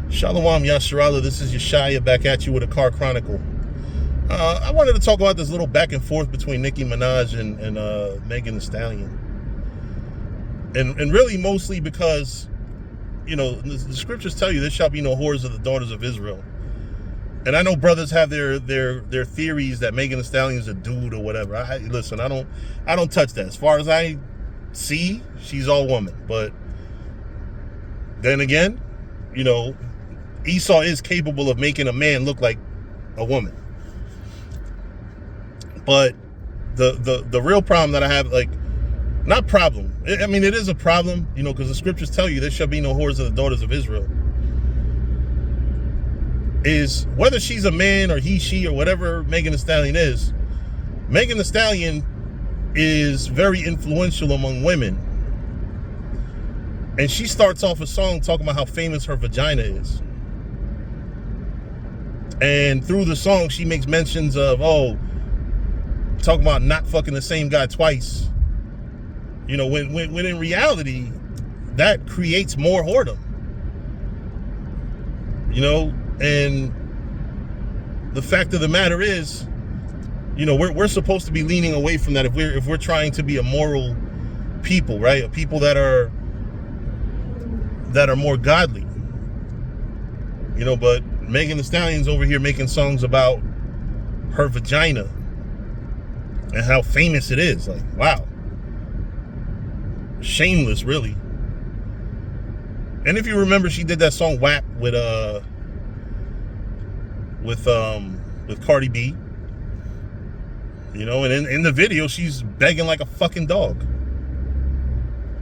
Shalom Yasharala, this is Yeshaya back at you with a car chronicle. I wanted to talk about this little back and forth between Nicki Minaj and Megan Thee Stallion. And really mostly because, the scriptures tell you there shall be no whores of the daughters of Israel. And I know brothers have their theories that Megan Thee Stallion is a dude or whatever. Listen, I don't touch that. As far as I see, she's all woman. But then again, Esau is capable of making a man look like a woman. But the real problem that I have, not problem, it is a problem, because the scriptures tell you there shall be no whores of the daughters of Israel, is whether she's a man or he, she, or whatever Megan Thee Stallion is. Megan Thee Stallion is very influential among women. And she starts off a song talking about how famous her vagina is. And through the song, she makes mentions of, talking about not fucking the same guy twice. When in reality, that creates more whoredom. And the fact of the matter is, we're supposed to be leaning away from that if we're trying to be a moral people, right? A people that are more godly. But Megan Thee Stallion's over here making songs about her vagina and how famous it is. Like, wow. Shameless, really. And if you remember, she did that song WAP with Cardi B. And in the video, she's begging like a fucking dog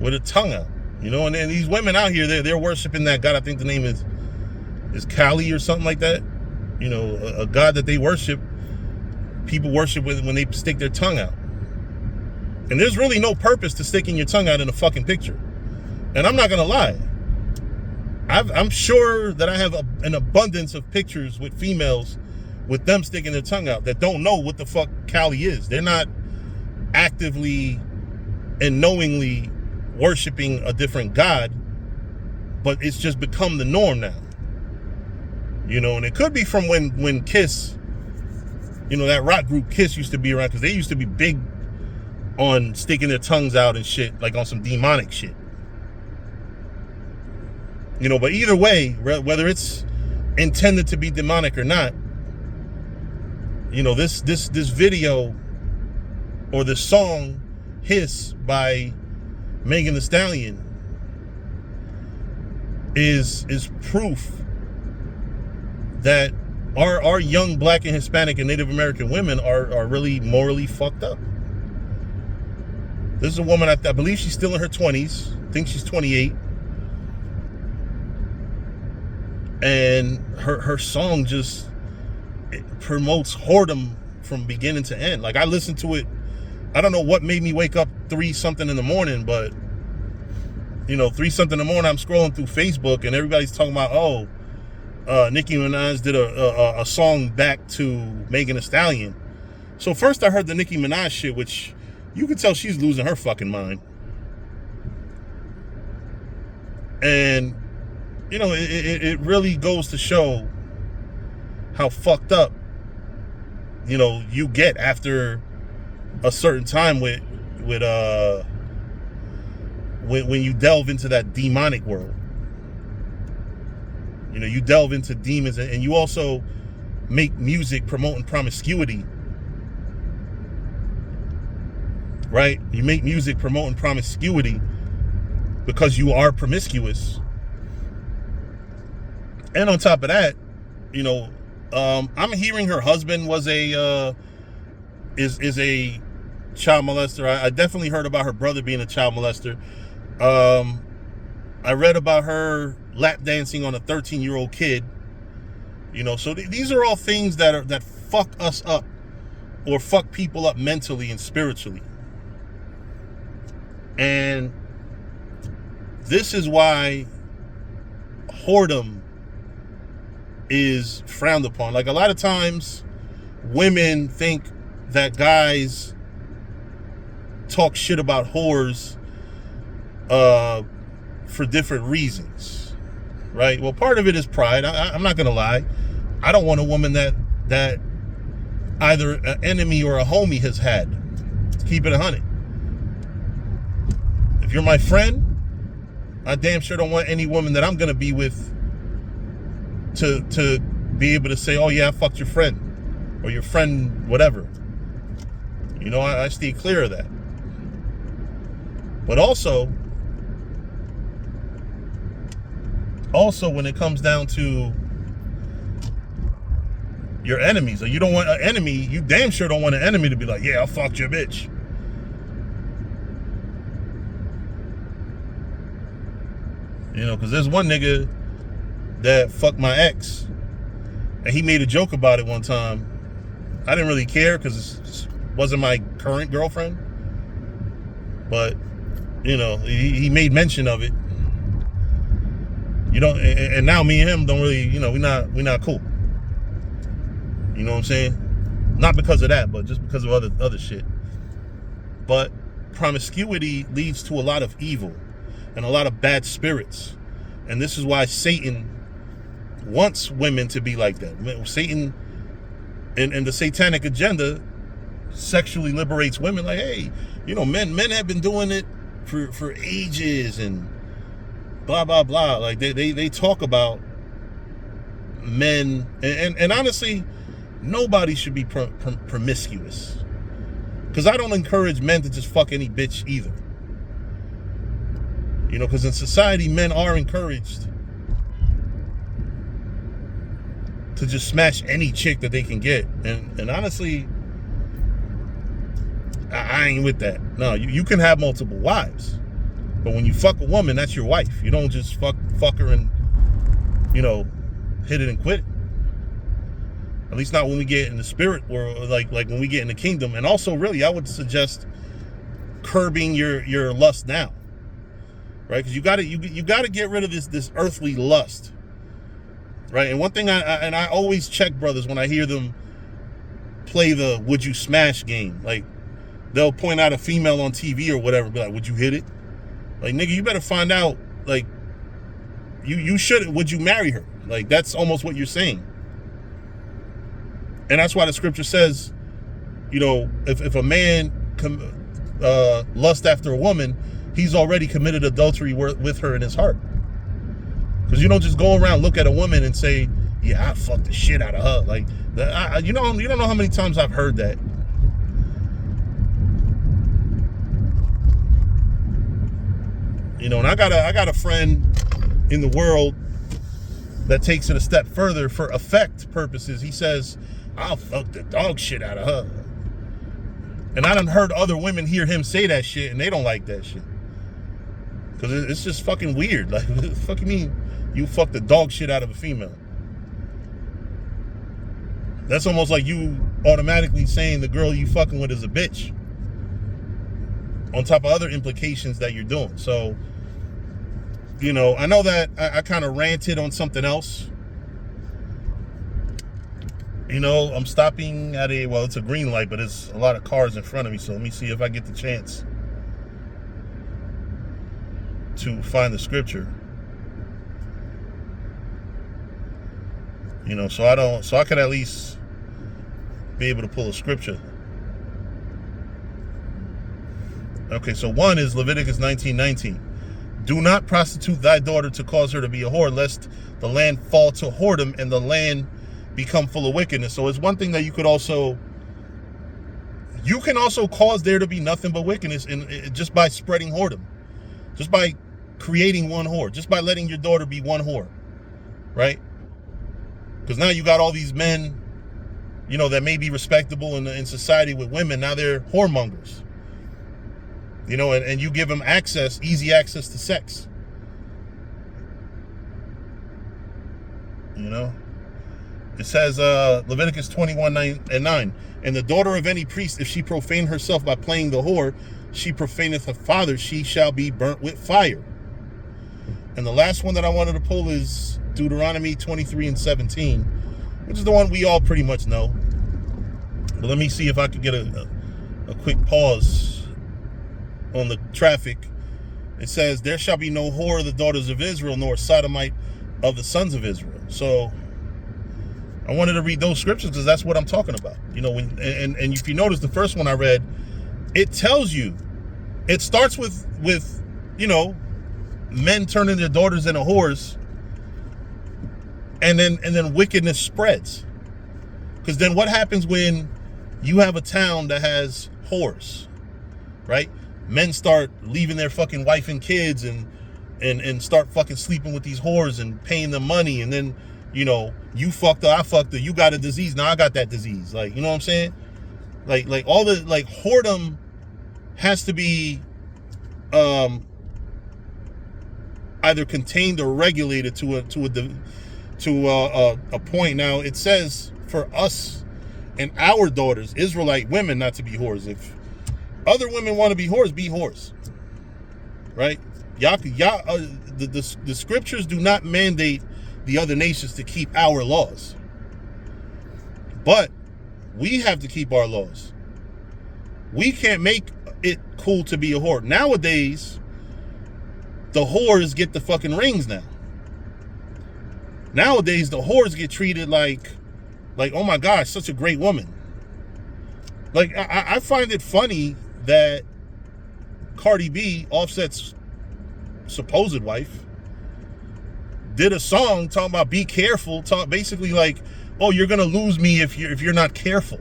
with her tongue out. And then these women out here, they're worshiping that God. I think the name is Kali or something like that. A God that they worship. People worship when they stick their tongue out. And there's really no purpose to sticking your tongue out in a fucking picture. And I'm not gonna lie, I'm sure that I have an abundance of pictures with females with them sticking their tongue out that don't know what the fuck Kali is. They're not actively and knowingly worshiping a different God, but it's just become the norm now. And it could be from when Kiss, that rock group Kiss used to be around, because they used to be big on sticking their tongues out and shit, like on some demonic shit. But either way, whether it's intended to be demonic or not, this video or this song Hiss by Megan Thee Stallion is proof that our young Black and Hispanic and Native American women are really morally fucked up. This is a woman, I believe she's still in her 20s. I think she's 28. And her song just promotes whoredom from beginning to end. Like, I listened to it. I don't know what made me wake up 3-something in the morning, but 3-something in the morning, I'm scrolling through Facebook and everybody's talking about, Nicki Minaj did a song back to Megan Thee Stallion. So first I heard the Nicki Minaj shit, which you can tell she's losing her fucking mind. And, it really goes to show how fucked up, you get after a certain time when you delve into that demonic world. You delve into demons, and you also make music promoting promiscuity. Right? You make music promoting promiscuity because you are promiscuous. And on top of that, I'm hearing her husband was is a child molester. I definitely heard about her brother being a child molester. I read about her lap dancing on a 13-year-old kid. So these are all things that fuck us up, or fuck people up mentally and spiritually. And this is why whoredom is frowned upon. Like, a lot of times women think that guys talk shit about whores for different reasons. right? Well, part of it is pride. I'm not gonna lie. I don't want a woman that either an enemy or a homie has had. Let's keep it 100. If you're my friend, I damn sure don't want any woman that I'm gonna be with to be able to say, oh yeah, I fucked your friend or your friend whatever. You know, I stay clear of that. But also when it comes down to your enemies, or you don't want an enemy, you damn sure don't want an enemy to be like, yeah, I fucked your bitch. You know, because there's one nigga that fucked my ex, and he made a joke about it one time. I didn't really care because it wasn't my current girlfriend, but you know, he made mention of it. You know, and now me and him don't really, you know, we're not cool. You know what I'm saying? Not because of that, but just because of other shit. But promiscuity leads to a lot of evil and a lot of bad spirits. And this is why Satan wants women to be like that. Satan and the satanic agenda sexually liberates women. Like, hey, you know, men have been doing it for ages and blah, blah, blah. Like they talk about men and honestly, nobody should be promiscuous, because I don't encourage men to just fuck any bitch either. You know, because in society, men are encouraged to just smash any chick that they can get. And honestly, I ain't with that. No, you can have multiple wives, but when you fuck a woman, that's your wife. You don't just fuck her and, you know, hit it and quit it. At least not when we get in the spirit world, like when we get in the kingdom. And also, really, I would suggest curbing your lust now, right? Because you gotta get rid of this earthly lust, right? And one thing I always check brothers when I hear them play the "would you smash" game. Like, they'll point out a female on TV or whatever, be like, "Would you hit it?" Like, nigga, you better find out. Like, you should. Would you marry her? Like, that's almost what you're saying. And that's why the scripture says, you know, if a man lust after a woman, he's already committed adultery with her in his heart. Because you don't just go around, look at a woman and say, yeah, I fucked the shit out of her. Like, you don't know how many times I've heard that. You know, and I got a friend in the world that takes it a step further for effect purposes. He says, I'll fuck the dog shit out of her. And I done heard other women hear him say that shit, and they don't like that shit. Because it's just fucking weird. Like, what the fuck you mean you fuck the dog shit out of a female? That's almost like you automatically saying the girl you fucking with is a bitch. On top of other implications that you're doing. So, you know, I know that I kind of ranted on something else. You know, I'm stopping at it's a green light, but there's a lot of cars in front of me. So let me see if I get the chance to find the scripture. You know, so I could at least be able to pull a scripture. Okay, so one is Leviticus 19:19. Do not prostitute thy daughter to cause her to be a whore, lest the land fall to whoredom and the land become full of wickedness. So it's one thing that you can also cause there to be nothing but wickedness just by spreading whoredom, just by creating one whore, just by letting your daughter be one whore, right? Because now you got all these men, you know, that may be respectable in society with women. Now they're whoremongers, you know, and you give them easy access to sex, you know. It says, Leviticus 21:9, and the daughter of any priest, if she profane herself by playing the whore, she profaneth her father, she shall be burnt with fire. And the last one that I wanted to pull is Deuteronomy 23:17, which is the one we all pretty much know. But let me see if I could get a quick pause on the traffic. It says, there shall be no whore of the daughters of Israel, nor sodomite of the sons of Israel. So I wanted to read those scriptures because that's what I'm talking about. You know, when and if you notice the first one I read, it tells you, it starts with you know, men turning their daughters into whores, and then wickedness spreads. Because then what happens when you have a town that has whores, right? Men start leaving their fucking wife and kids and start fucking sleeping with these whores and paying them money, and then, you know, you fucked her, I fucked her, you got a disease, now I got that disease. Like, you know what I'm saying? Like all the, like, whoredom has to be either contained or regulated to a point. Now it says for us and our daughters, Israelite women, not to be whores. If other women want to be whores, right? The scriptures do not mandate the other nations to keep our laws, but we have to keep our laws. We can't make it cool to be a whore. Nowadays, the whores get the fucking rings now. Nowadays, the whores get treated like, oh my gosh, such a great woman. Like, I find it funny that Cardi B, Offset's supposed wife, did a song talking about be careful, basically like, oh, you're gonna lose me if you're not careful.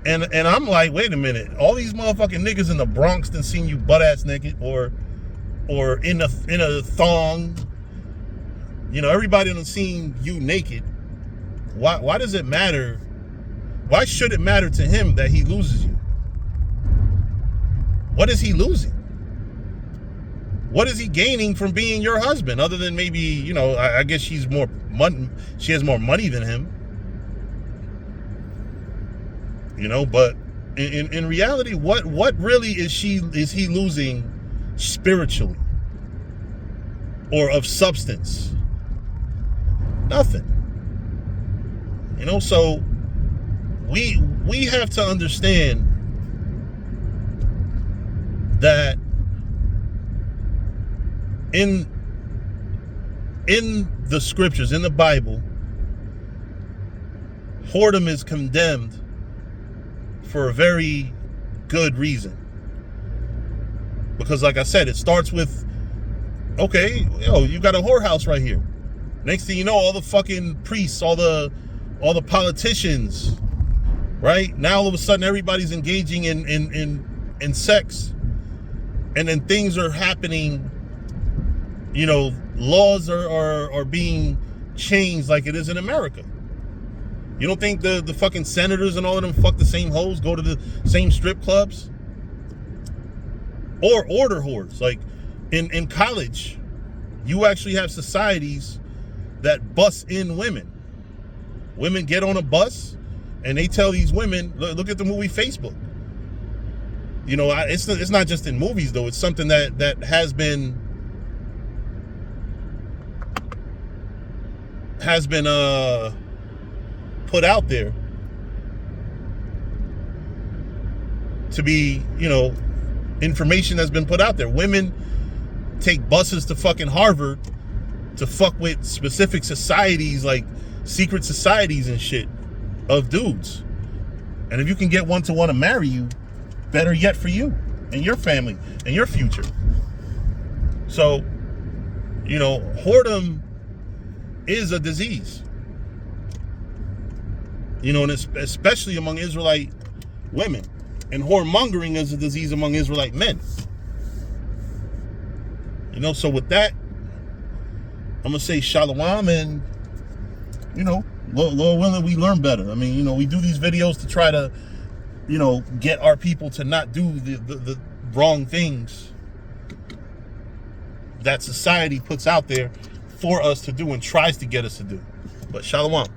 And I'm like, wait a minute, all these motherfucking niggas in the Bronx done seen you butt ass naked or in a thong. You know, everybody done seen you naked. Why does it matter? Why should it matter to him that he loses you? What is he losing? What is he gaining from being your husband, other than maybe, you know, I guess she has more money than him. You know, but in reality, what really is he losing spiritually or of substance? Nothing. You know, so we have to understand that in the scriptures, in the Bible, whoredom is condemned for a very good reason. Because like I said, it starts with, okay, you got a whorehouse right here. Next thing you know, all the fucking priests, all the politicians, right? Now all of a sudden everybody's engaging in sex. And then things are happening, you know, laws are being changed like it is in America. You don't think the fucking senators and all of them fuck the same hoes, go to the same strip clubs? Or order whores. Like in college, you actually have societies that bus in women. Women get on a bus and they tell these women, look at the movie Facebook. You know, it's not just in movies though. It's something that has been put out there to be, you know, information that's been put out there. Women take buses to fucking Harvard to fuck with specific societies, like secret societies and shit of dudes. And if you can get one to want to marry you, better yet for you and your family and your future. So, you know, whoredom is a disease. You know, and especially among Israelite women. And whoremongering is a disease among Israelite men. You know, so with that, I'm going to say shalom, and, you know, Lord willing, we learn better. I mean, you know, we do these videos to try to, you know, get our people to not do the wrong things that society puts out there for us to do and tries to get us to do. But shalom.